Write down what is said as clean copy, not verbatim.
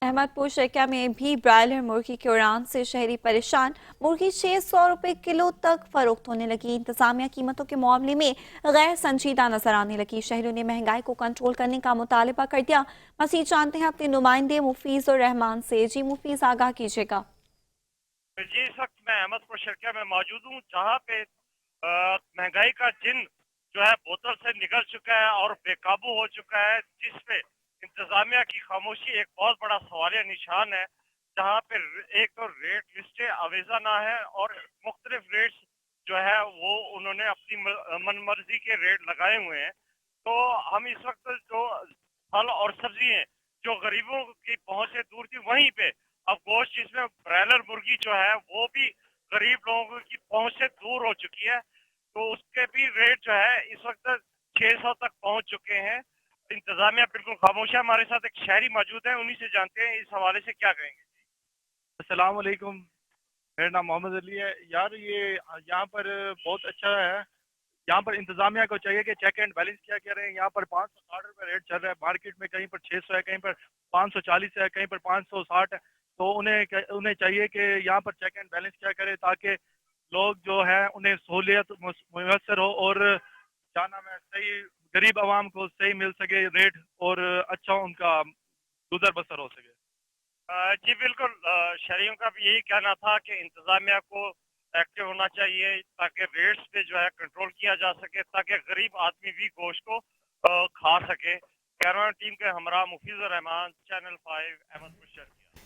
अहमदपुर शर्किया में भी ब्रायलर मुर्गी की उड़ान से शहरी परेशान। मुर्गी 600 रुपए किलो तक फरोख्त होने लगी। इंतजामिया कीमतों के मामले में गैर संजीदा नजर आने लगी। शहरियों ने महंगाई को कंट्रोल करने का मुतालबा कर दिया। मसीह जानते हैं अपने नुमाइंदे मुफीज और रहमान से। जी मुफीज, आगाह कीजिएगा। जी, इस वक्त मैं अहमदपुर शर्किया में मौजूद हूँ, जहाँ पे महंगाई का जिन जो है बोतल से निकल चुका है और बेकाबू हो चुका है, जिस पे इंतजामिया की खामोशी एक बहुत बड़ा सवालिया निशान है। जहाँ पे एक तो रेट लिस्टें आवेजा ना है और मुख्तलिफ रेट्स जो है वो उन्होंने अपनी मनमर्जी के रेट लगाए हुए हैं। तो हम इस वक्त जो फल और सब्जी हैं जो गरीबों की पहुंच से दूर थी, वहीं पे अब गोश्त जिसमें ब्रायलर मुर्गी जो है वो भी गरीब लोगों की पहुंच से दूर हो चुकी है। तो उसके भी रेट जो है इस वक्त 600 तक पहुंच चुके हैं। इंतजामिया बिल्कुल खामोश है। हमारे साथ एक शहरी मौजूद है, उन्हीं से जानते हैं इस हवाले से क्या कहेंगे। अस्सलाम वालेकुम। मेरा नाम मोहम्मद अली है। यार ये यहाँ पर बहुत अच्छा है। यहाँ पर इंतजामिया को चाहिए कि चेक एंड बैलेंस क्या कह रहे हैं। यहाँ पर 560 रुपये रेट चल रहा है मार्केट में, कहीं पर 600 है, कहीं पर 540 है, कहीं पर 560 है। तो उन्हें चाहिए कि यहाँ पर चेक एंड बैलेंस क्या करे, ताकि लोग जो है उन्हें सहूलियत मुयसर हो और क्या नाम है सही गरीब आवाम को सही मिल सके रेट, और अच्छा उनका गुजर बसर हो सके। जी बिल्कुल, शहरियों का भी यही कहना था कि इंतजामिया को एक्टिव होना चाहिए ताकि रेट्स पे जो है कंट्रोल किया जा सके, ताकि गरीब आदमी भी गोश्त को खा सके। कैमरा टीम के हमरा मुफीजुर रहमान, चैनल 5, अहमदपुर शहर।